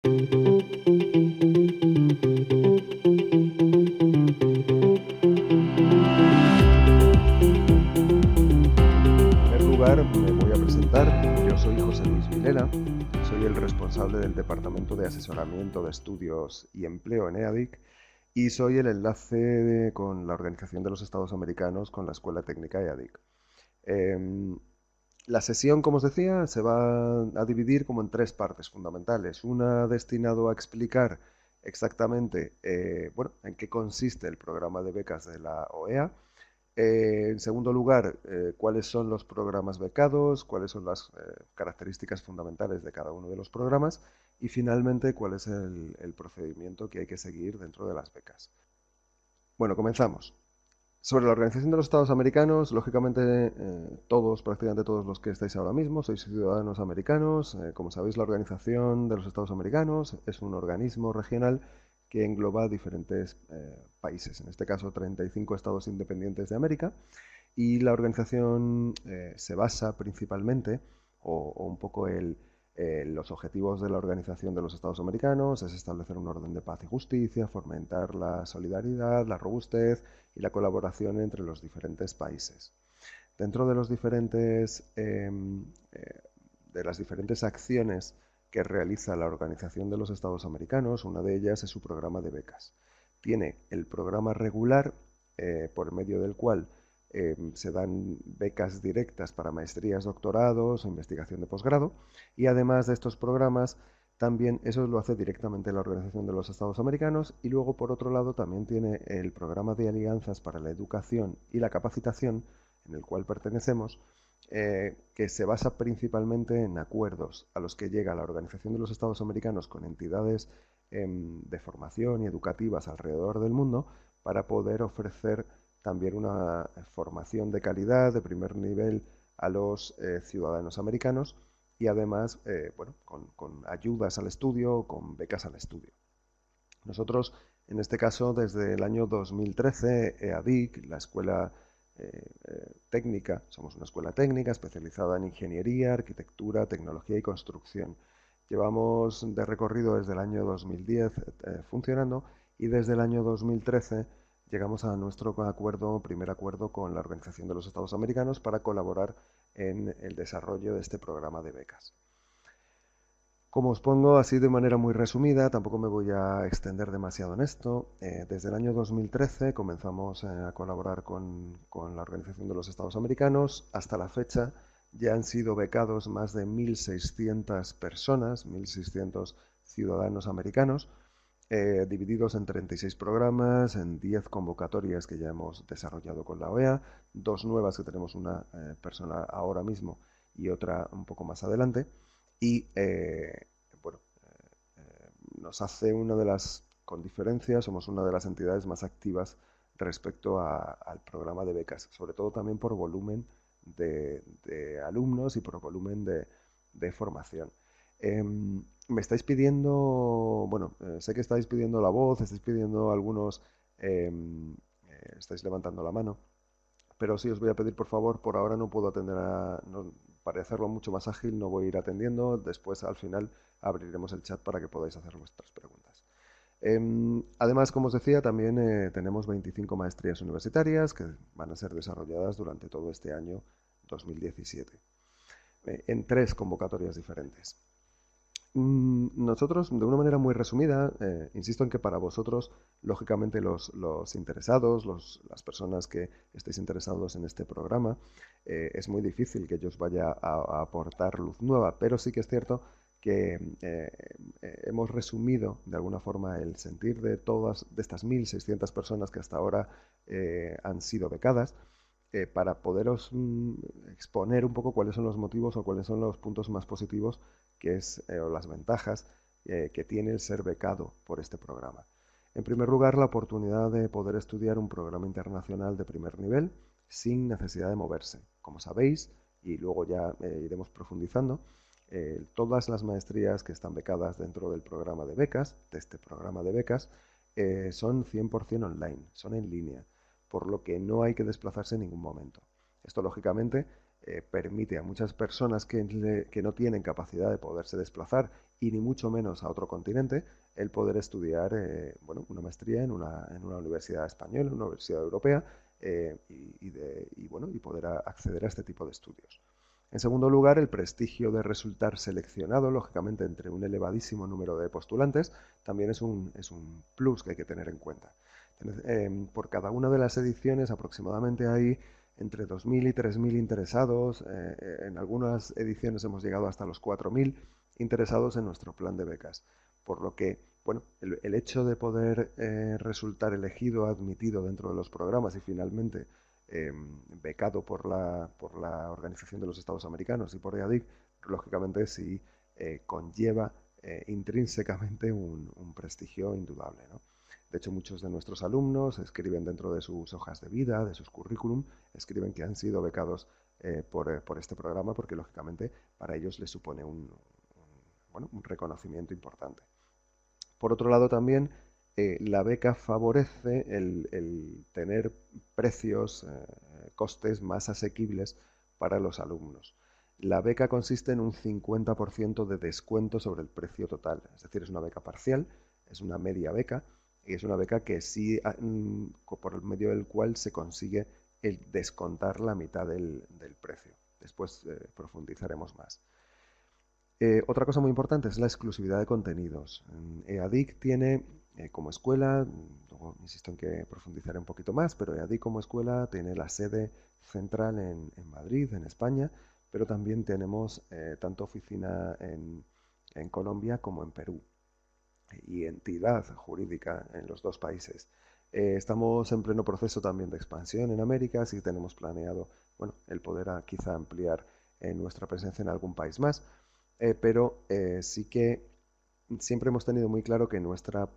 Me voy a presentar. Yo soy José Luis Vilela, soy el responsable del Departamento de Asesoramiento de Estudios y Empleo en EADIC y soy el enlace con la Organización de los Estados Americanos con la Escuela Técnica EADIC. La sesión, como os decía, se va a dividir como en tres partes fundamentales. Una destinado a explicar exactamente en qué consiste el programa de becas de la OEA. En segundo lugar, cuáles son los programas becados, cuáles son las características fundamentales de cada uno de los programas y finalmente cuál es el procedimiento que hay que seguir dentro de las becas. Bueno, comenzamos. Sobre la Organización de los Estados Americanos, lógicamente prácticamente todos los que estáis ahora mismo, sois ciudadanos americanos. Como sabéis, la Organización de los Estados Americanos es un organismo regional que engloba diferentes países, en este caso 35 estados independientes de América, y la organización se basa principalmente, o un poco los objetivos de la Organización de los Estados Americanos es establecer un orden de paz y justicia, fomentar la solidaridad, la robustez y la colaboración entre los diferentes países. Dentro de de las diferentes acciones que realiza la Organización de los Estados Americanos, una de ellas es su programa de becas. Tiene el programa regular, por medio del cual se dan becas directas para maestrías, doctorados o investigación de posgrado, y además de estos programas, también eso lo hace directamente la Organización de los Estados Americanos, y luego por otro lado también tiene el programa de alianzas para la educación y la capacitación, en el cual pertenecemos, que se basa principalmente en acuerdos a los que llega la Organización de los Estados Americanos con entidades de formación y educativas alrededor del mundo para poder ofrecer también una formación de calidad, de primer nivel, a los ciudadanos americanos y además con ayudas al estudio, con becas al estudio. Nosotros, en este caso, desde el año 2013, EADIC, la escuela técnica, somos una escuela técnica especializada en ingeniería, arquitectura, tecnología y construcción. Llevamos de recorrido desde el año 2010 funcionando y desde el año 2013 llegamos a nuestro primer acuerdo con la Organización de los Estados Americanos para colaborar en el desarrollo de este programa de becas. Como os pongo así de manera muy resumida, tampoco me voy a extender demasiado en esto. Desde el año 2013 comenzamos a colaborar con la Organización de los Estados Americanos. Hasta la fecha ya han sido becados más de 1.600 personas, 1.600 ciudadanos americanos, divididos en 36 programas, en 10 convocatorias que ya hemos desarrollado con la OEA, 2 nuevas que tenemos, una persona ahora mismo y otra un poco más adelante. Y nos hace con diferencia, somos una de las entidades más activas respecto al programa de becas, sobre todo también por volumen de alumnos y por volumen de formación. Me estáis pidiendo, sé que estáis pidiendo la voz, estáis pidiendo algunos, estáis levantando la mano, pero sí os voy a pedir, por favor, por ahora no puedo atender para hacerlo mucho más ágil no voy a ir atendiendo, después al final abriremos el chat para que podáis hacer vuestras preguntas. Además, como os decía, también tenemos 25 maestrías universitarias que van a ser desarrolladas durante todo este año 2017, en 3 convocatorias diferentes. Nosotros, de una manera muy resumida, insisto en que para vosotros, lógicamente los interesados, las personas que estéis interesados en este programa, es muy difícil que yo os vaya a aportar luz nueva, pero sí que es cierto que hemos resumido de alguna forma el sentir de estas 1.600 personas que hasta ahora han sido becadas, para poderos exponer un poco cuáles son los motivos o cuáles son los puntos más positivos o las ventajas que tiene el ser becado por este programa. En primer lugar, la oportunidad de poder estudiar un programa internacional de primer nivel sin necesidad de moverse. Como sabéis, y luego ya iremos profundizando, todas las maestrías que están becadas dentro del programa de becas, de este programa de becas, son 100% online, son en línea, por lo que no hay que desplazarse en ningún momento. Esto, lógicamente, permite a muchas personas que no tienen capacidad de poderse desplazar y ni mucho menos a otro continente el poder estudiar bueno, una maestría en una universidad española, en una universidad europea bueno, y poder acceder a este tipo de estudios. En segundo lugar, el prestigio de resultar seleccionado, lógicamente, entre un elevadísimo número de postulantes, también es un plus que hay que tener en cuenta. Por cada una de las ediciones aproximadamente hay entre 2.000 y 3.000 interesados. En algunas ediciones hemos llegado hasta los 4.000 interesados en nuestro plan de becas. Por lo que, bueno, el hecho de poder resultar elegido, admitido dentro de los programas y finalmente becado por la Organización de los Estados Americanos y por EADIC, lógicamente sí conlleva intrínsecamente un prestigio indudable, ¿no? De hecho, muchos de nuestros alumnos escriben dentro de sus hojas de vida, de sus currículum, escriben que han sido becados por este programa porque, lógicamente, para ellos les supone bueno, un reconocimiento importante. Por otro lado, también la beca favorece el tener precios, costes más asequibles para los alumnos. La beca consiste en un 50% de descuento sobre el precio total, es decir, es una beca parcial, es una media beca y es una beca que sí, por el medio del cual se consigue el descontar la mitad del precio. Después profundizaremos más. Otra cosa muy importante es la exclusividad de contenidos. EADIC tiene como escuela, luego insisto en que profundizaré un poquito más, pero EADIC como escuela tiene la sede central en Madrid, en España, pero también tenemos tanto oficina en Colombia como en Perú y entidad jurídica en los dos países. Estamos en pleno proceso también de expansión en América, así que tenemos planeado, bueno, el poder quizá ampliar nuestra presencia en algún país más. Pero sí que siempre hemos tenido muy claro que nuestra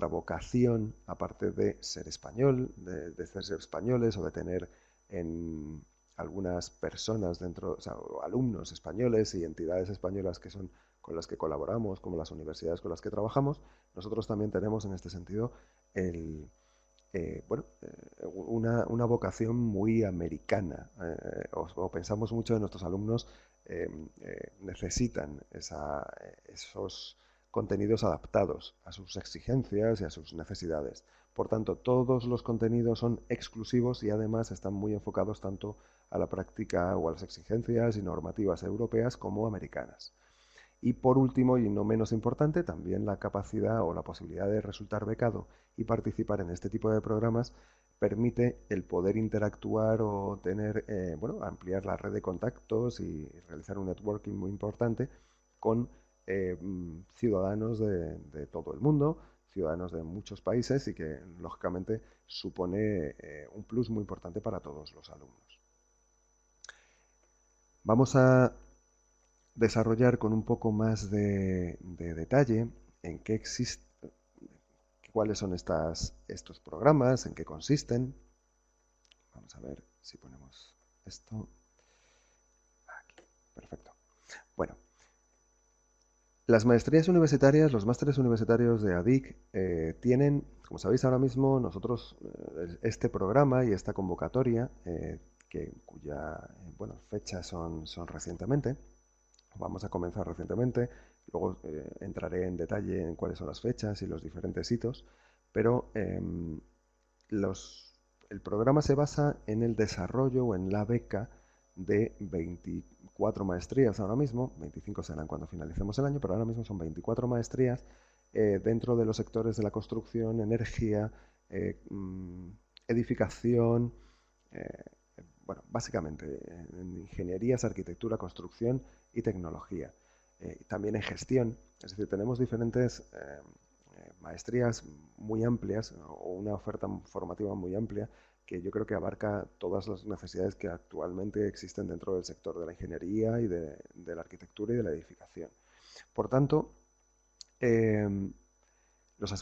vocación, aparte de ser español, de ser españoles o de tener en algunas personas dentro, o sea, o alumnos españoles y entidades españolas que son con las que colaboramos, como las universidades con las que trabajamos, nosotros también tenemos en este sentido el, bueno, una vocación muy americana. O pensamos mucho en nuestros alumnos necesitan esos contenidos adaptados a sus exigencias y a sus necesidades. Por tanto, todos los contenidos son exclusivos y además están muy enfocados tanto a la práctica o a las exigencias y normativas europeas como americanas. Y por último, y no menos importante, también la capacidad o la posibilidad de resultar becado y participar en este tipo de programas permite el poder interactuar o tener, bueno, ampliar la red de contactos y realizar un networking muy importante con ciudadanos de todo el mundo, ciudadanos de muchos países y que lógicamente supone un plus muy importante para todos los alumnos. Vamos a desarrollar con un poco más de detalle en qué existe, cuáles son estos programas, en qué consisten. Vamos a ver si ponemos esto aquí. Perfecto. Bueno, las maestrías universitarias, los másteres universitarios de ADIC tienen, como sabéis ahora mismo, nosotros este programa y esta convocatoria, cuya bueno, fechas son recientemente, vamos a comenzar recientemente, luego entraré en detalle en cuáles son las fechas y los diferentes hitos, pero el programa se basa en el desarrollo o en la beca de 24 maestrías ahora mismo, 25 serán cuando finalicemos el año, pero ahora mismo son 24 maestrías dentro de los sectores de la construcción, energía, edificación, eh, bueno, básicamente en ingenierías, arquitectura, construcción y tecnología. También en gestión, es decir, tenemos diferentes maestrías muy amplias o una oferta formativa muy amplia que yo creo que abarca todas las necesidades que actualmente existen dentro del sector de la ingeniería y de la arquitectura y de la edificación. Por tanto,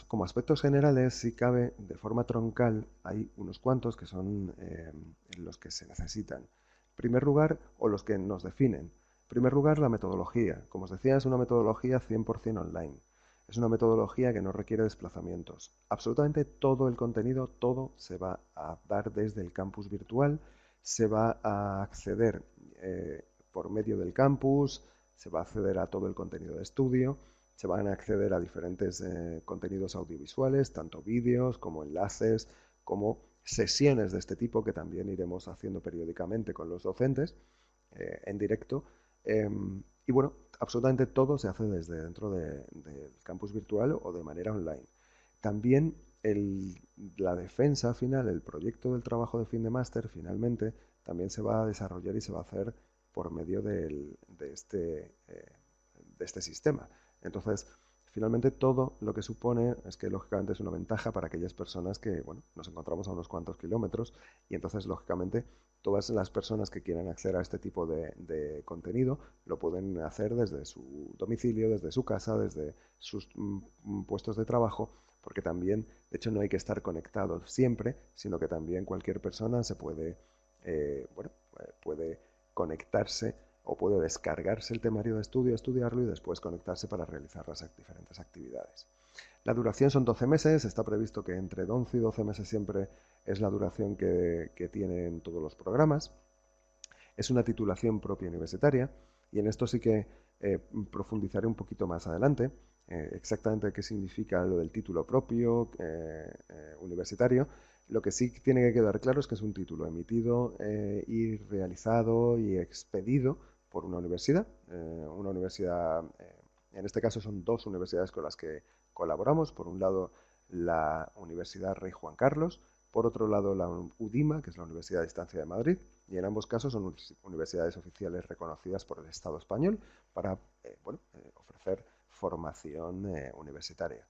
como aspectos generales, si cabe, de forma troncal, hay unos cuantos que son los que se necesitan. En primer lugar, o los que nos definen. En primer lugar, la metodología. Como os decía, es una metodología 100% online. Es una metodología que no requiere desplazamientos. Absolutamente todo el contenido, todo se va a dar desde el campus virtual, se va a acceder por medio del campus, se va a acceder a todo el contenido de estudio, se van a acceder a diferentes contenidos audiovisuales, tanto vídeos como enlaces, como sesiones de este tipo que también iremos haciendo periódicamente con los docentes en directo. Y bueno, absolutamente todo se hace desde dentro del campus virtual o de manera online. También la defensa final, el proyecto del trabajo de fin de máster, finalmente, también se va a desarrollar y se va a hacer por medio de este sistema. Entonces, finalmente todo lo que supone es que lógicamente es una ventaja para aquellas personas que, bueno, nos encontramos a unos cuantos kilómetros y entonces lógicamente todas las personas que quieran acceder a este tipo de contenido lo pueden hacer desde su domicilio, desde su casa, desde sus puestos de trabajo, porque también, de hecho, no hay que estar conectados siempre, sino que también cualquier persona se puede, puede conectarse o puede descargarse el temario de estudio, estudiarlo y después conectarse para realizar las diferentes actividades. La duración son 12 meses, está previsto que entre 11 y 12 meses siempre es la duración que tienen todos los programas. Es una titulación propia universitaria y en esto sí que profundizaré un poquito más adelante, exactamente qué significa lo del título propio universitario. Lo que sí tiene que quedar claro es que es un título emitido y realizado y expedido por una universidad, en este caso son dos universidades con las que colaboramos. Por un lado, la Universidad Rey Juan Carlos, por otro lado, la UDIMA, que es la Universidad de Distancia de Madrid, y en ambos casos son universidades oficiales reconocidas por el Estado español para ofrecer formación universitaria.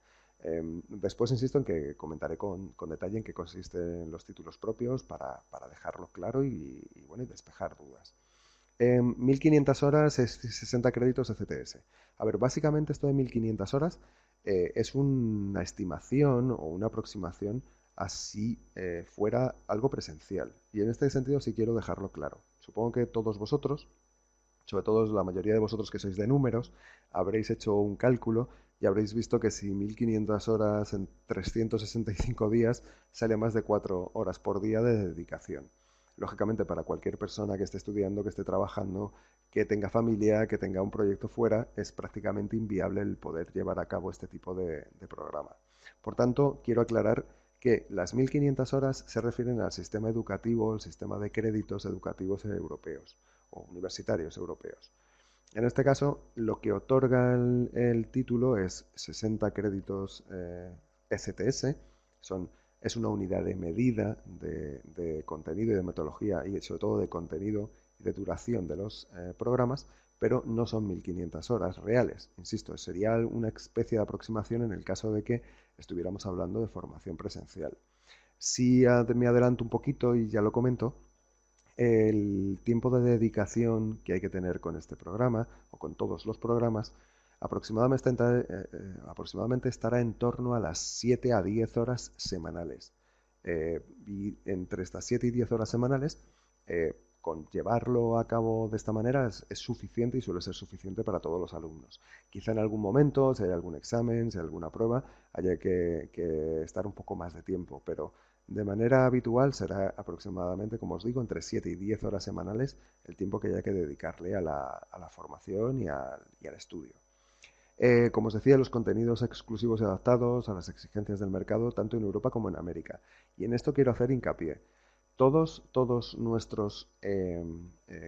Después insisto en que comentaré con detalle en qué consisten los títulos propios para dejarlo claro y despejar dudas. 1500 horas es 60 créditos de CTS. A ver, básicamente esto de 1500 horas es una estimación o una aproximación así fuera algo presencial. Y en este sentido sí quiero dejarlo claro. Supongo que todos vosotros, sobre todo la mayoría de vosotros que sois de números, habréis hecho un cálculo y habréis visto que si 1500 horas en 365 días sale más de 4 horas por día de dedicación. Lógicamente, para cualquier persona que esté estudiando, que esté trabajando, que tenga familia, que tenga un proyecto fuera, es prácticamente inviable el poder llevar a cabo este tipo de programa. Por tanto, quiero aclarar que las 1500 horas se refieren al sistema educativo, el sistema de créditos educativos europeos o universitarios europeos. En este caso, lo que otorga el título es 60 créditos STS, es una unidad de medida de contenido y de metodología y sobre todo de contenido y de duración de los programas, pero no son 1500 horas reales. Insisto, sería una especie de aproximación en el caso de que estuviéramos hablando de formación presencial. Si me adelanto un poquito y ya lo comento, el tiempo de dedicación que hay que tener con este programa o con todos los programas aproximadamente estará en torno a las 7 a 10 horas semanales. Y entre estas 7 y 10 horas semanales, con llevarlo a cabo de esta manera es suficiente y suele ser suficiente para todos los alumnos. Quizá en algún momento, si hay algún examen, si hay alguna prueba, haya que estar un poco más de tiempo, pero de manera habitual será aproximadamente, como os digo, entre 7 y 10 horas semanales el tiempo que haya que dedicarle a la formación y al estudio. Como os decía, los contenidos exclusivos y adaptados a las exigencias del mercado, tanto en Europa como en América. Y en esto quiero hacer hincapié. Todos nuestros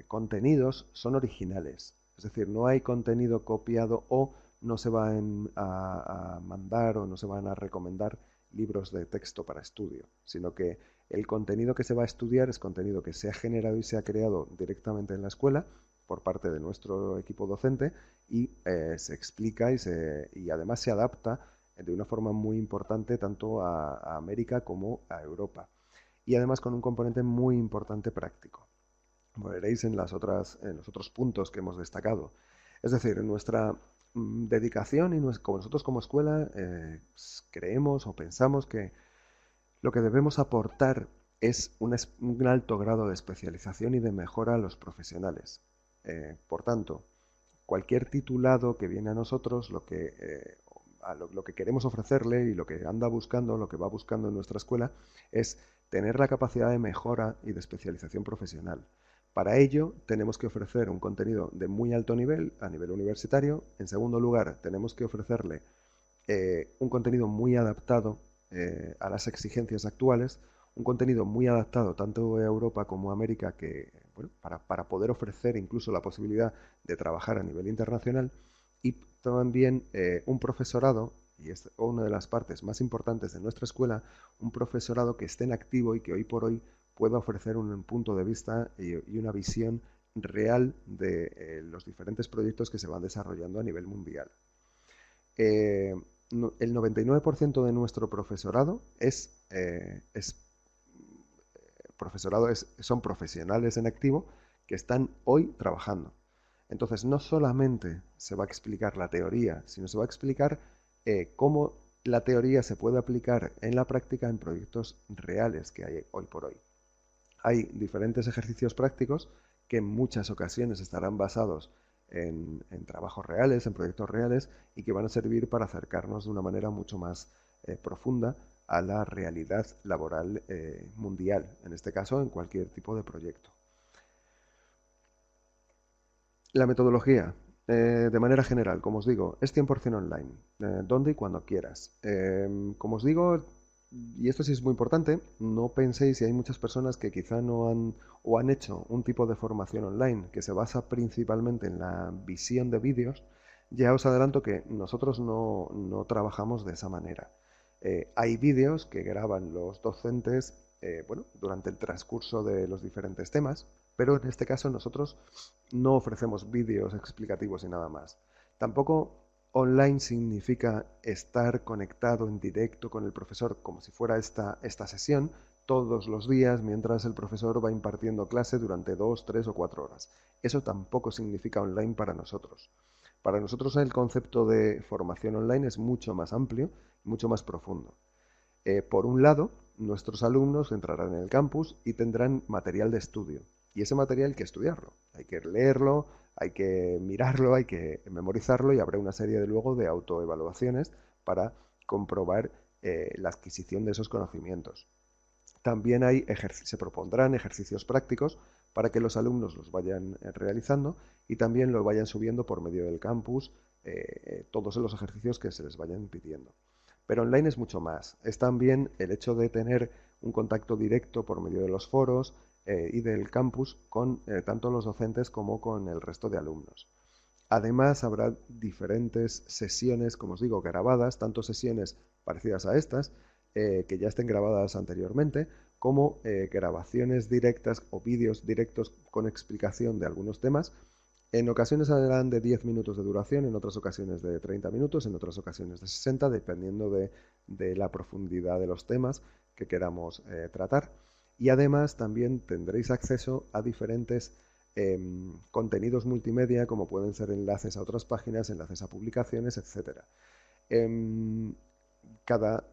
contenidos son originales. Es decir, no hay contenido copiado o no se van a mandar o no se van a recomendar libros de texto para estudio, sino que el contenido que se va a estudiar es contenido que se ha generado y se ha creado directamente en la escuela por parte de nuestro equipo docente y se explica y además se adapta de una forma muy importante tanto a América como a Europa. Y además con un componente muy importante práctico. Como veréis en los otros puntos que hemos destacado. Es decir, en nuestra dedicación y nosotros como escuela creemos o pensamos que lo que debemos aportar es un alto grado de especialización y de mejora a los profesionales. Por tanto, cualquier titulado que viene a nosotros, lo que queremos ofrecerle y lo que anda buscando, lo que va buscando en nuestra escuela, es tener la capacidad de mejora y de especialización profesional. Para ello, tenemos que ofrecer un contenido de muy alto nivel, a nivel universitario. En segundo lugar, tenemos que ofrecerle un contenido muy adaptado a las exigencias actuales, un contenido muy adaptado tanto a Europa como a América, que, bueno, para poder ofrecer incluso la posibilidad de trabajar a nivel internacional, y también un profesorado, y es una de las partes más importantes de nuestra escuela, un profesorado que esté en activo y que hoy por hoy pueda ofrecer un punto de vista y una visión real de los diferentes proyectos que se van desarrollando a nivel mundial. Eh, el 99% de nuestro profesorado son profesionales en activo que están hoy trabajando. Entonces, no solamente se va a explicar la teoría, sino se va a explicar cómo la teoría se puede aplicar en la práctica en proyectos reales que hay hoy por hoy. Hay diferentes ejercicios prácticos que en muchas ocasiones estarán basados en trabajos reales, en proyectos reales, y que van a servir para acercarnos de una manera mucho más profunda a la realidad laboral mundial, en este caso en cualquier tipo de proyecto. La metodología, de manera general, como os digo, es 100% online, donde y cuando quieras. Como os digo, y esto sí es muy importante, no penséis, si hay muchas personas que quizá no han o han hecho un tipo de formación online que se basa principalmente en la visión de vídeos, ya os adelanto que nosotros no trabajamos de esa manera. Hay vídeos que graban los docentes bueno, durante el transcurso de los diferentes temas, pero en este caso nosotros no ofrecemos vídeos explicativos y nada más. Tampoco online significa estar conectado en directo con el profesor como si fuera esta sesión todos los días mientras el profesor va impartiendo clase durante 2, 3 o 4 horas. Eso tampoco significa online para nosotros. Para nosotros el concepto de formación online es mucho más amplio, mucho más profundo. Por un lado, nuestros alumnos entrarán en el campus y tendrán material de estudio. Y ese material hay que estudiarlo, hay que leerlo, hay que mirarlo, hay que memorizarlo y habrá una serie de luego de autoevaluaciones para comprobar la adquisición de esos conocimientos. También se propondrán ejercicios prácticos para que los alumnos los vayan realizando y también los vayan subiendo por medio del campus, todos los ejercicios que se les vayan pidiendo. Pero online es mucho más. Es también el hecho de tener un contacto directo por medio de los foros y del campus con tanto los docentes como con el resto de alumnos. Además, habrá diferentes sesiones, como os digo, grabadas, tanto sesiones parecidas a estas, que ya estén grabadas anteriormente, como grabaciones directas o vídeos directos con explicación de algunos temas. En ocasiones serán de 10 minutos de duración, en otras ocasiones de 30 minutos, en otras ocasiones de 60, dependiendo de la profundidad de los temas que queramos tratar. Y además también tendréis acceso a diferentes contenidos multimedia, como pueden ser enlaces a otras páginas, enlaces a publicaciones, etc. Cada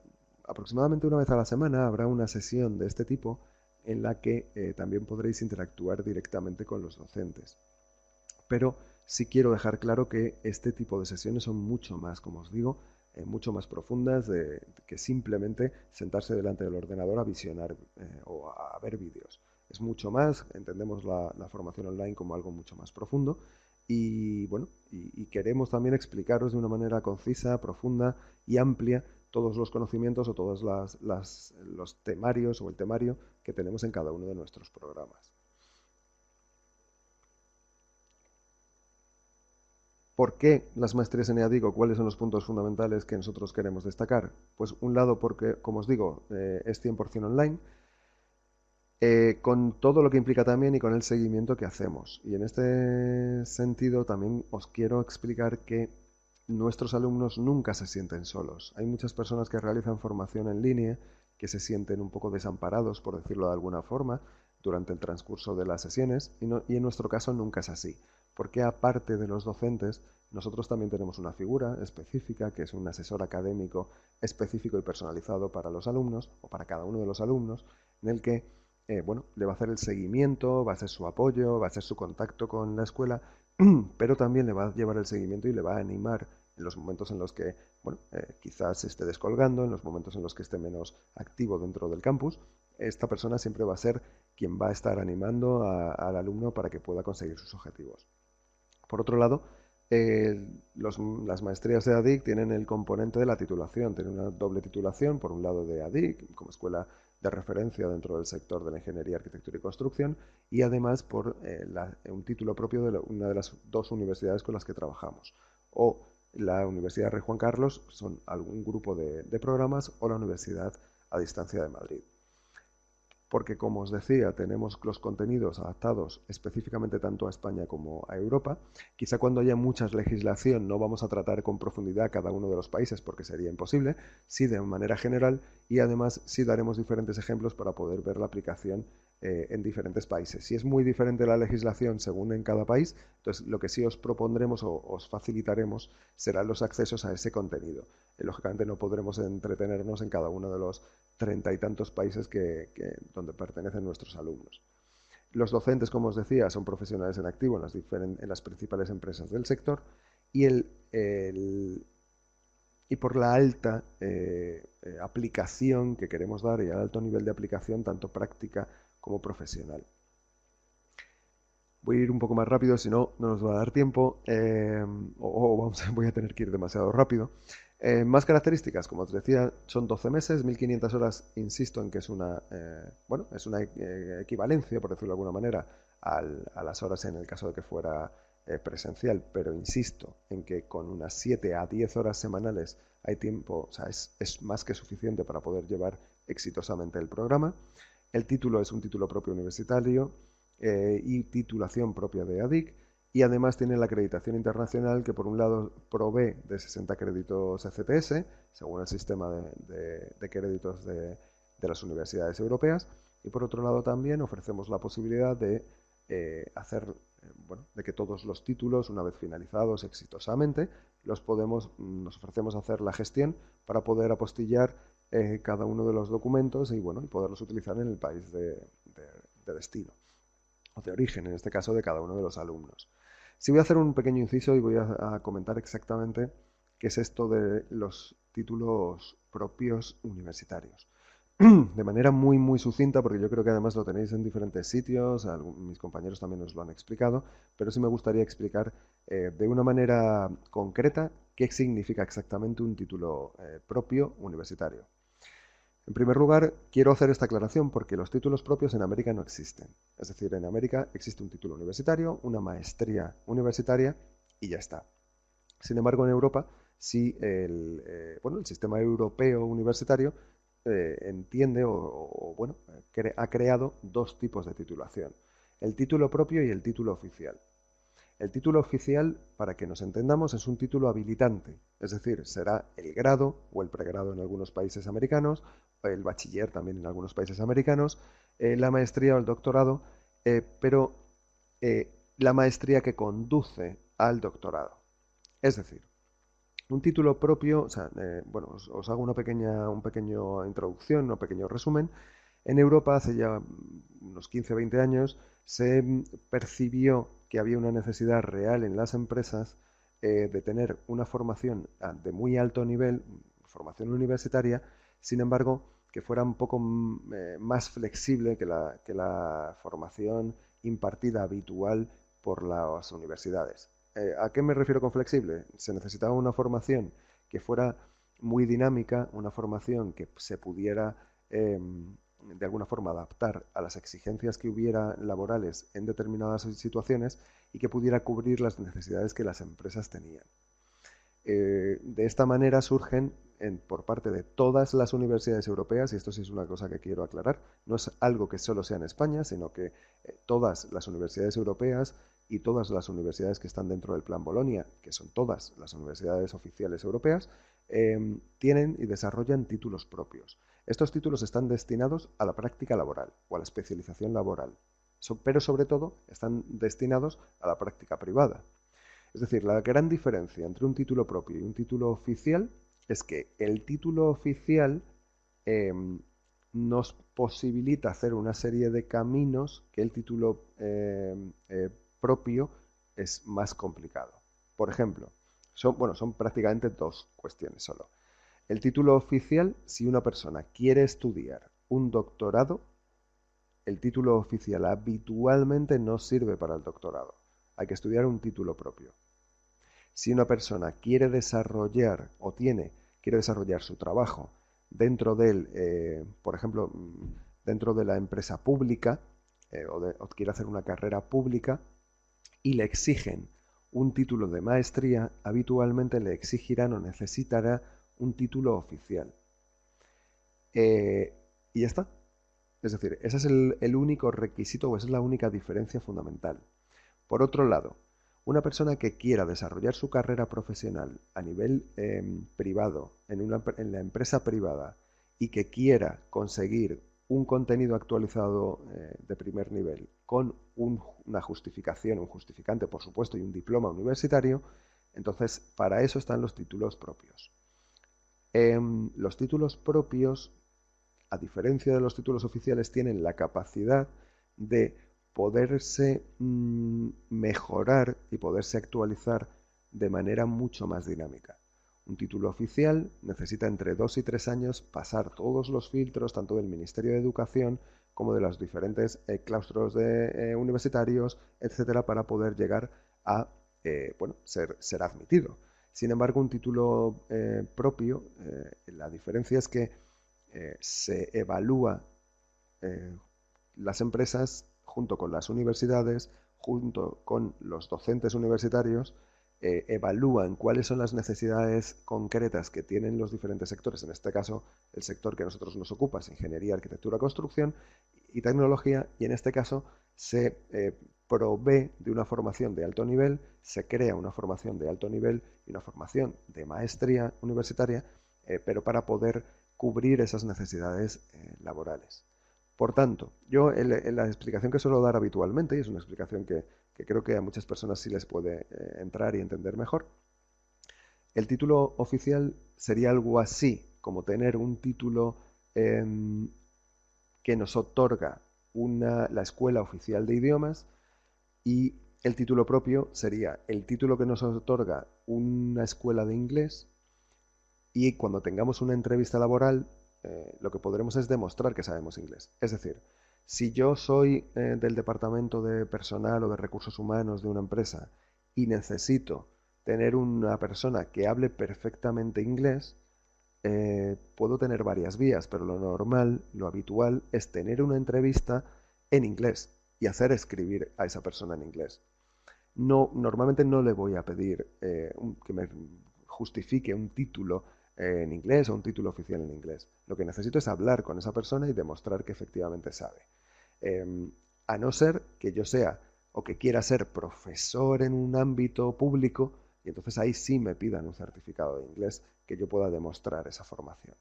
aproximadamente una vez a la semana habrá una sesión de este tipo en la que también podréis interactuar directamente con los docentes. Pero sí quiero dejar claro que este tipo de sesiones son mucho más, como os digo, mucho más profundas que simplemente sentarse delante del ordenador a visionar o a ver vídeos. Es mucho más, entendemos la formación online como algo mucho más profundo y bueno, y queremos también explicaros de una manera concisa, profunda y amplia todos los conocimientos o todos los temarios o el temario que tenemos en cada uno de nuestros programas. ¿Por qué las maestrías en EADIGO? ¿Cuáles son los puntos fundamentales que nosotros queremos destacar? Pues un lado porque, como os digo, es 100% online, con todo lo que implica también y con el seguimiento que hacemos. Y en este sentido también os quiero explicar que nuestros alumnos nunca se sienten solos. Hay muchas personas que realizan formación en línea que se sienten un poco desamparados, por decirlo de alguna forma, durante el transcurso de las sesiones y en nuestro caso nunca es así, porque aparte de los docentes, nosotros también tenemos una figura específica que es un asesor académico específico y personalizado para los alumnos o para cada uno de los alumnos, en el que bueno, le va a hacer el seguimiento, va a ser su apoyo, va a ser su contacto con la escuela, pero también le va a llevar el seguimiento y le va a animar en los momentos en los que, bueno, quizás se esté descolgando, en los momentos en los que esté menos activo dentro del campus, esta persona siempre va a ser quien va a estar animando al alumno para que pueda conseguir sus objetivos. Por otro lado, las maestrías de ADIC tienen el componente de la titulación, tienen una doble titulación, por un lado de ADIC, como escuela de referencia dentro del sector de la ingeniería, arquitectura y construcción, y además por un título propio de una de las dos universidades con las que trabajamos, o la Universidad Rey Juan Carlos, son algún grupo de programas, o la Universidad a Distancia de Madrid. Porque, como os decía, tenemos los contenidos adaptados específicamente tanto a España como a Europa. Quizá cuando haya mucha legislación no vamos a tratar con profundidad cada uno de los países porque sería imposible, sí de manera general, y además sí daremos diferentes ejemplos para poder ver la aplicación en diferentes países. Si es muy diferente la legislación según en cada país, entonces lo que sí os propondremos o os facilitaremos serán los accesos a ese contenido. Lógicamente no podremos entretenernos en cada uno de los 30 y tantos países donde pertenecen nuestros alumnos. Los docentes, como os decía, son profesionales en activo en las principales empresas del sector y por la alta aplicación que queremos dar y el alto nivel de aplicación, tanto práctica como profesional. Voy a ir un poco más rápido, si no, no nos va a dar tiempo, voy a tener que ir demasiado rápido. Más características, como os decía, son 12 meses, 1.500 horas, insisto en que es es una equivalencia, por decirlo de alguna manera, a las horas en el caso de que fuera presencial, pero insisto en que con unas 7 a 10 horas semanales hay tiempo, o sea, es más que suficiente para poder llevar exitosamente el programa. El título es un título propio universitario y titulación propia de ADIC, y además tiene la acreditación internacional que por un lado provee de 60 créditos ECTS, según el sistema de créditos de las universidades europeas, y por otro lado también ofrecemos la posibilidad de de que todos los títulos, una vez finalizados exitosamente, nos ofrecemos hacer la gestión para poder apostillar cada uno de los documentos y poderlos utilizar en el país de destino o de origen, en este caso de cada uno de los alumnos. Sí voy a hacer un pequeño inciso y voy a comentar exactamente qué es esto de los títulos propios universitarios. De manera muy, muy sucinta, porque yo creo que además lo tenéis en diferentes sitios, mis compañeros también os lo han explicado, pero sí me gustaría explicar de una manera concreta qué significa exactamente un título propio universitario. En primer lugar, quiero hacer esta aclaración porque los títulos propios en América no existen. Es decir, en América existe un título universitario, una maestría universitaria y ya está. Sin embargo, en Europa, sí, el sistema europeo universitario entiende ha creado dos tipos de titulación, el título propio y el título oficial. El título oficial, para que nos entendamos, es un título habilitante, es decir, será el grado o el pregrado en algunos países americanos, el bachiller también en algunos países americanos, la maestría o el doctorado, pero la maestría que conduce al doctorado. Es decir, un título propio, os hago una pequeña introducción, un pequeño resumen. En Europa, hace ya unos 15 o 20 años, se percibió que había una necesidad real en las empresas de tener una formación de muy alto nivel, formación universitaria, sin embargo, que fuera un poco más flexible que la formación impartida habitual por las universidades. ¿A qué me refiero con flexible? Se necesitaba una formación que fuera muy dinámica, una formación que se pudiera de alguna forma adaptar a las exigencias que hubiera laborales en determinadas situaciones y que pudiera cubrir las necesidades que las empresas tenían. De esta manera surgen por parte de todas las universidades europeas, y esto sí es una cosa que quiero aclarar, no es algo que solo sea en España, sino que todas las universidades europeas y todas las universidades que están dentro del Plan Bolonia, que son todas las universidades oficiales europeas, tienen y desarrollan títulos propios. Estos títulos están destinados a la práctica laboral o a la especialización laboral, pero sobre todo están destinados a la práctica privada. Es decir, la gran diferencia entre un título propio y un título oficial es que el título oficial nos posibilita hacer una serie de caminos que el título propio es más complicado. Por ejemplo, Son prácticamente dos cuestiones solo. El título oficial, si una persona quiere estudiar un doctorado, el título oficial habitualmente no sirve para el doctorado. Hay que estudiar un título propio. Si una persona quiere desarrollar o quiere desarrollar su trabajo dentro del, por ejemplo, dentro de la empresa pública, o quiere hacer una carrera pública y le exigen un título de maestría, habitualmente le exigirán o necesitará un título oficial. Y ya está. Es decir, ese es el único requisito o esa es la única diferencia fundamental. Por otro lado, una persona que quiera desarrollar su carrera profesional a nivel privado, en la empresa privada, y que quiera conseguir un contenido actualizado de primer nivel con una justificación, un justificante, por supuesto, y un diploma universitario, entonces para eso están los títulos propios. Los títulos propios, a diferencia de los títulos oficiales, tienen la capacidad de poderse mejorar y poderse actualizar de manera mucho más dinámica. Un título oficial necesita entre 2 y 3 años pasar todos los filtros, tanto del Ministerio de Educación como de los diferentes claustros universitarios, etcétera, para poder llegar a ser admitido. Sin embargo, un título propio, la diferencia es que se evalúa las empresas junto con las universidades, junto con los docentes universitarios, evalúan cuáles son las necesidades concretas que tienen los diferentes sectores. En este caso, el sector que a nosotros nos ocupa es ingeniería, arquitectura, construcción y tecnología, y en este caso se provee de una formación de alto nivel, se crea una formación de alto nivel y una formación de maestría universitaria, pero para poder cubrir esas necesidades laborales. Por tanto, yo en la explicación que suelo dar habitualmente, y es una explicación que creo que a muchas personas sí les puede entrar y entender mejor, el título oficial sería algo así como tener un título que nos otorga la Escuela Oficial de Idiomas, y el título propio sería el título que nos otorga una escuela de inglés, y cuando tengamos una entrevista laboral, lo que podremos es demostrar que sabemos inglés. Es decir, si yo soy del departamento de personal o de recursos humanos de una empresa y necesito tener una persona que hable perfectamente inglés, puedo tener varias vías, pero lo normal, lo habitual, es tener una entrevista en inglés y hacer escribir a esa persona en inglés. No, normalmente no le voy a pedir que me justifique un título en inglés o un título oficial en inglés. Lo que necesito es hablar con esa persona y demostrar que efectivamente sabe. A no ser que yo sea o que quiera ser profesor en un ámbito público, y entonces ahí sí me pidan un certificado de inglés que yo pueda demostrar esa formación.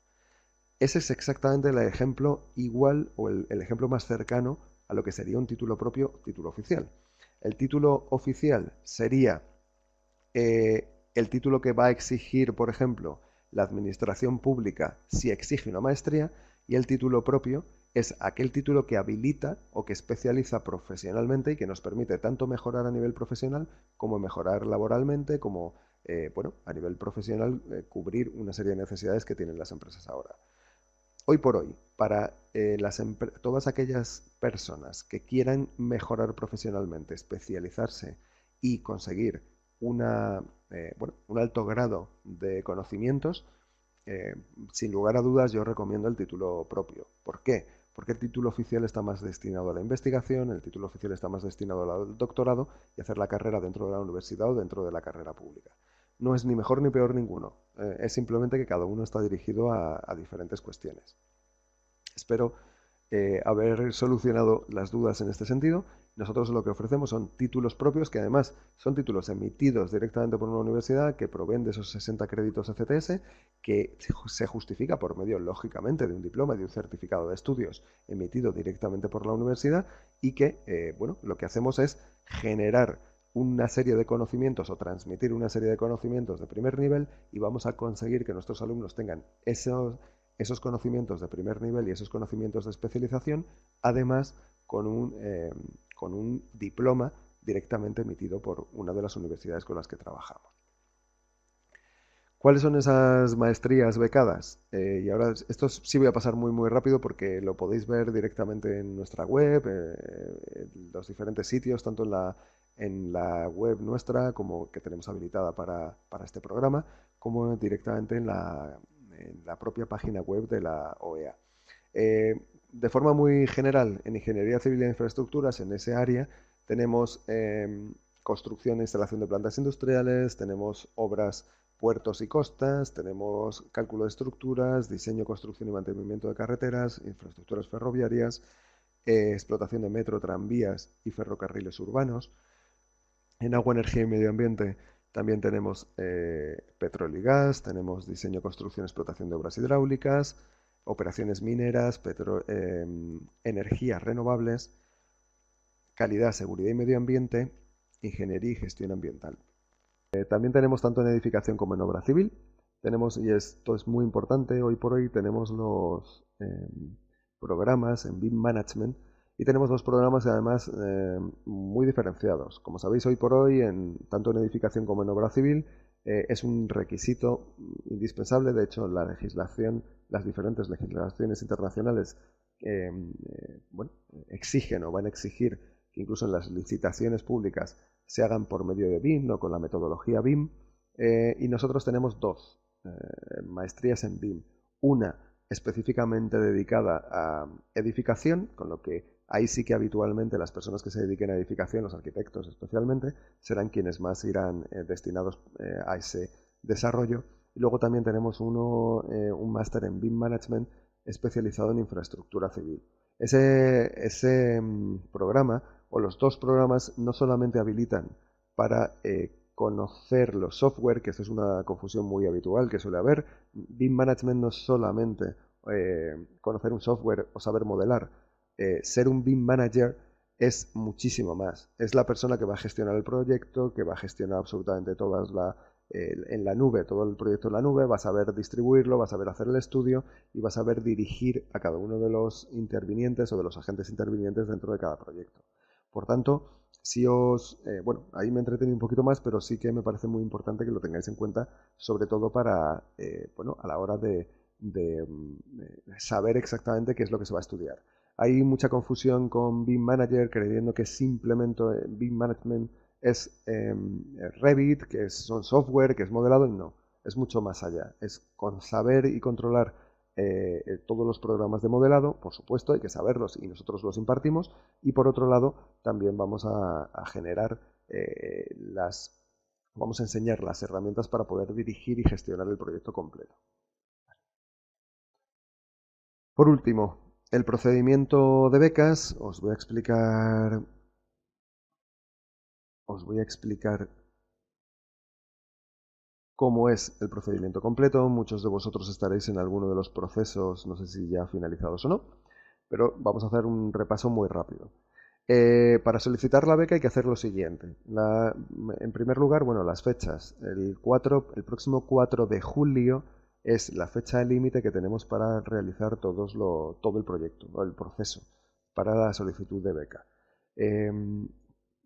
Ese es exactamente el ejemplo igual o el ejemplo más cercano a lo que sería un título propio, título oficial. El título oficial sería el título que va a exigir, por ejemplo, la administración pública si exige una maestría, y el título propio es aquel título que habilita o que especializa profesionalmente y que nos permite tanto mejorar a nivel profesional como mejorar laboralmente, como a nivel profesional cubrir una serie de necesidades que tienen las empresas ahora. Hoy por hoy, para todas aquellas personas que quieran mejorar profesionalmente, especializarse y conseguir un alto grado de conocimientos, eh, sin lugar a dudas yo recomiendo el título propio. ¿Por qué? Porque el título oficial está más destinado a la investigación, el título oficial está más destinado al doctorado y hacer la carrera dentro de la universidad o dentro de la carrera pública. No es ni mejor ni peor ninguno, es simplemente que cada uno está dirigido a diferentes cuestiones. Espero haber solucionado las dudas en este sentido. Nosotros lo que ofrecemos son títulos propios, que además son títulos emitidos directamente por una universidad, que proveen de esos 60 créditos ECTS, que se justifica por medio, lógicamente, de un diploma y de un certificado de estudios emitido directamente por la universidad, y que, lo que hacemos es generar una serie de conocimientos o transmitir una serie de conocimientos de primer nivel, y vamos a conseguir que nuestros alumnos tengan esos conocimientos de primer nivel y esos conocimientos de especialización, además con un diploma directamente emitido por una de las universidades con las que trabajamos. ¿Cuáles son esas maestrías becadas? Y ahora esto sí voy a pasar muy rápido porque lo podéis ver directamente en nuestra web, en los diferentes sitios, tanto en la web nuestra como que tenemos habilitada para este programa, como directamente en la propia página web de la OEA. De forma muy general, en Ingeniería Civil e Infraestructuras, en ese área, tenemos construcción e instalación de plantas industriales, tenemos obras, puertos y costas, tenemos cálculo de estructuras, diseño, construcción y mantenimiento de carreteras, infraestructuras ferroviarias, explotación de metro, tranvías y ferrocarriles urbanos. En agua, energía y medio ambiente también tenemos petróleo y gas, tenemos diseño, construcción, explotación de obras hidráulicas, operaciones mineras, energías renovables, calidad, seguridad y medio ambiente, ingeniería y gestión ambiental. También tenemos tanto en edificación como en obra civil. Tenemos, y esto es muy importante, hoy por hoy tenemos los programas en BIM Management y tenemos dos programas además muy diferenciados. Como sabéis, hoy por hoy, tanto en edificación como en obra civil, es un requisito indispensable. De hecho, la legislación, las diferentes legislaciones internacionales bueno, exigen o van a exigir que incluso en las licitaciones públicas se hagan por medio de BIM o con la metodología BIM. Y nosotros tenemos dos maestrías en BIM. Una específicamente dedicada a edificación, con lo que ahí sí que habitualmente las personas que se dediquen a edificación, los arquitectos especialmente, serán quienes más irán destinados a ese desarrollo. Y luego también tenemos un máster en BIM Management especializado en infraestructura civil. Ese programa o los dos programas no solamente habilitan para conocer los software, que esto es una confusión muy habitual que suele haber. BIM Management no es solamente conocer un software o saber modelar. Ser un BIM Manager es muchísimo más. Es la persona que va a gestionar el proyecto, que va a gestionar absolutamente en la nube, todo el proyecto en la nube, va a saber distribuirlo, va a saber hacer el estudio y va a saber dirigir a cada uno de los intervinientes o de los agentes intervinientes dentro de cada proyecto. Por tanto, bueno, ahí me entretení un poquito más, pero sí que me parece muy importante que lo tengáis en cuenta, sobre todo para, bueno, a la hora de saber exactamente qué es lo que se va a estudiar. Hay mucha confusión con BIM Manager, creyendo que simplemente BIM Management es Revit, que son software, que es modelado, y no, es mucho más allá. Es con saber y controlar todos los programas de modelado, por supuesto, hay que saberlos y nosotros los impartimos, y por otro lado también vamos a generar vamos a enseñar las herramientas para poder dirigir y gestionar el proyecto completo. Por último, el procedimiento de becas, os voy a explicar cómo es el procedimiento completo. Muchos de vosotros estaréis en alguno de los procesos, no sé si ya finalizados o no, pero vamos a hacer un repaso muy rápido. Para solicitar la beca hay que hacer lo siguiente. En primer lugar, bueno, las fechas. El próximo 4 de julio es la fecha límite que tenemos para realizar todo el proyecto, el proceso para la solicitud de beca.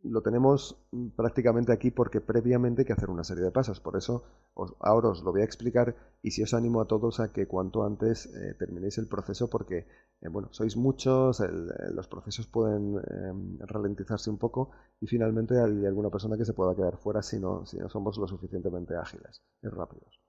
Lo tenemos prácticamente aquí porque previamente hay que hacer una serie de pasos. Por eso ahora os lo voy a explicar y si os animo a todos a que cuanto antes terminéis el proceso porque, bueno, sois muchos, los procesos pueden ralentizarse un poco y finalmente hay alguna persona que se pueda quedar fuera si no somos lo suficientemente ágiles y rápidos.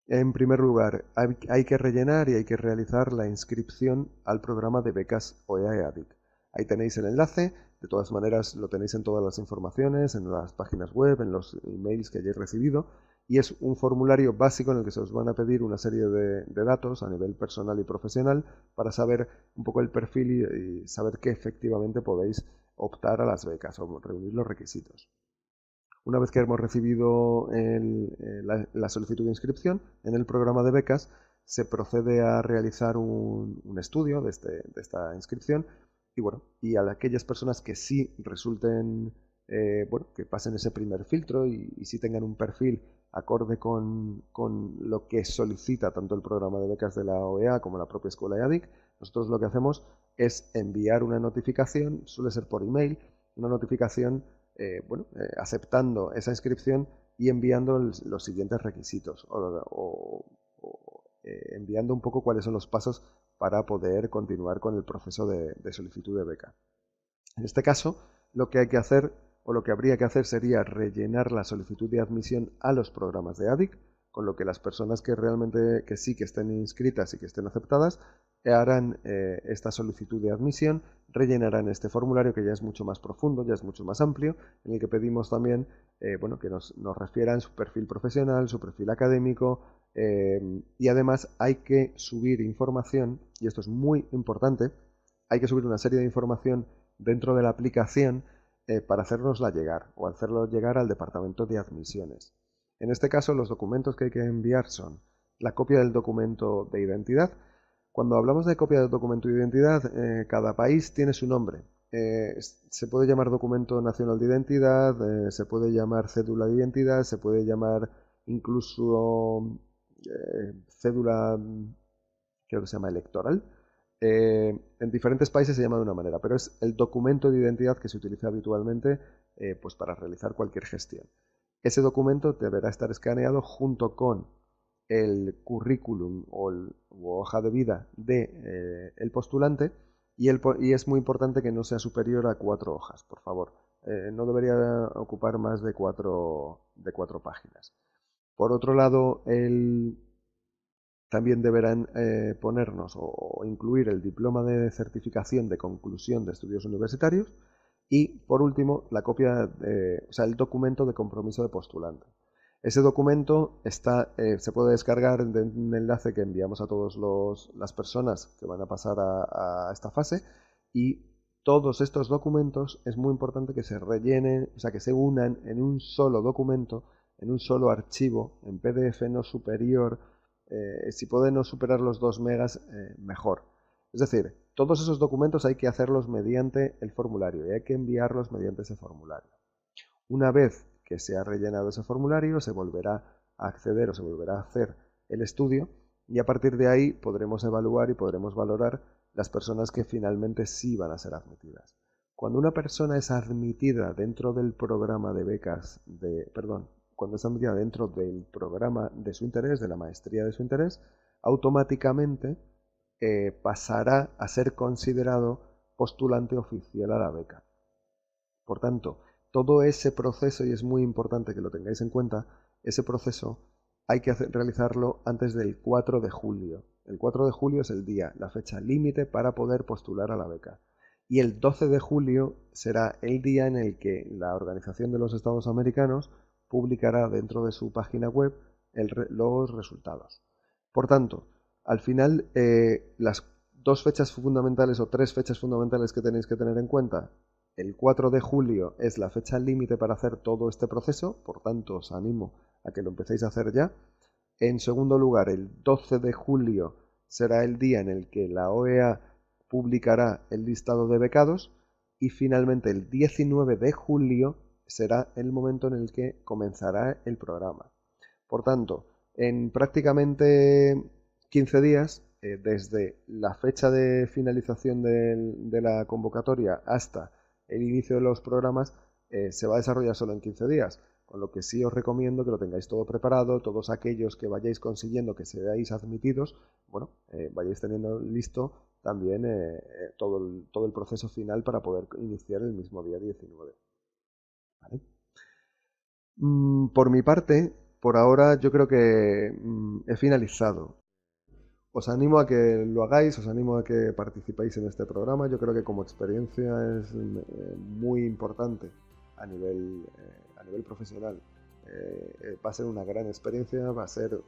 En primer lugar, hay que rellenar y hay que realizar la inscripción al programa de becas OEA-EADIC. Ahí tenéis el enlace, de todas maneras lo tenéis en todas las informaciones, en las páginas web, en los emails que hayáis recibido, y es un formulario básico en el que se os van a pedir una serie de datos a nivel personal y profesional para saber un poco el perfil y saber que efectivamente podéis optar a las becas o reunir los requisitos. Una vez que hemos recibido la solicitud de inscripción en el programa de becas, se procede a realizar un estudio de esta inscripción y bueno, y a aquellas personas que sí resulten, bueno, que pasen ese primer filtro y sí tengan un perfil acorde con lo que solicita tanto el programa de becas de la OEA como la propia escuela EADIC, nosotros lo que hacemos es enviar una notificación, suele ser por email, una notificación bueno, aceptando esa inscripción y enviando los siguientes requisitos enviando un poco cuáles son los pasos para poder continuar con el proceso de solicitud de beca. En este caso, lo que hay que hacer o lo que habría que hacer sería rellenar la solicitud de admisión a los programas de ADIC, con lo que las personas que realmente que sí que estén inscritas y que estén aceptadas harán esta solicitud de admisión, rellenarán este formulario que ya es mucho más profundo, ya es mucho más amplio, en el que pedimos también que nos refieran su perfil profesional, su perfil académico, y además hay que subir información, y esto es muy importante, hay que subir una serie de información dentro de la aplicación para hacérnosla llegar o hacerlo llegar al departamento de admisiones. En este caso, los documentos que hay que enviar son la copia del documento de identidad. Cuando hablamos de copia del documento de identidad, cada país tiene su nombre. Se puede llamar documento nacional de identidad, se puede llamar cédula de identidad, se puede llamar incluso cédula, creo que se llama electoral. En diferentes países se llama de una manera, pero es el documento de identidad que se utiliza habitualmente pues para realizar cualquier gestión. Ese documento deberá estar escaneado junto con el currículum o hoja de vida de el postulante y es muy importante que no sea superior a 4 hojas, por favor. No debería ocupar más de 4 páginas. Por otro lado, también deberán ponernos o incluir el diploma de certificación de conclusión de estudios universitarios y, por último, la copia, el documento de compromiso de postulante. Ese documento se puede descargar de un enlace que enviamos a todas las personas que van a pasar a esta fase y todos estos documentos es muy importante que se rellenen, que se unan en un solo documento, en un solo archivo, en PDF no superior. Si puede no superar los 2 megas, mejor. Es decir, todos esos documentos hay que hacerlos mediante el formulario y hay que enviarlos mediante ese formulario. Una vez que se ha rellenado ese formulario, se volverá a acceder o se volverá a hacer el estudio y a partir de ahí podremos evaluar y podremos valorar las personas que finalmente sí van a ser admitidas. Cuando una persona es admitida dentro del programa de becas, cuando está admitida dentro del programa de su interés, de la maestría de su interés, automáticamente pasará a ser considerado postulante oficial a la beca. Por tanto, todo ese proceso, y es muy importante que lo tengáis en cuenta, ese proceso hay que realizarlo antes del 4 de julio. El 4 de julio es la fecha límite para poder postular a la beca. Y el 12 de julio será el día en el que la Organización de los Estados Americanos publicará dentro de su página web los resultados. Por tanto, al final, las 2 fechas fundamentales o 3 fechas fundamentales que tenéis que tener en cuenta: el 4 de julio es la fecha límite para hacer todo este proceso, por tanto os animo a que lo empecéis a hacer ya. En segundo lugar, el 12 de julio será el día en el que la OEA publicará el listado de becados y finalmente el 19 de julio será el momento en el que comenzará el programa. Por tanto, en prácticamente 15 días, desde la fecha de finalización de la convocatoria hasta el inicio de los programas, se va a desarrollar solo en 15 días, con lo que sí os recomiendo que lo tengáis todo preparado, todos aquellos que vayáis consiguiendo que seáis admitidos, vayáis teniendo listo también todo el proceso final para poder iniciar el mismo día 19. ¿Vale? Por mi parte, por ahora yo creo que he finalizado. Os animo a que lo hagáis, os animo a que participéis en este programa. Yo creo que como experiencia es muy importante a nivel profesional. Va a ser una gran experiencia, va a ser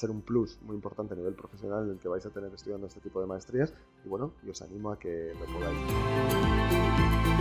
un plus muy importante a nivel profesional en el que vais a tener estudiando este tipo de maestrías y os animo a que lo podáis.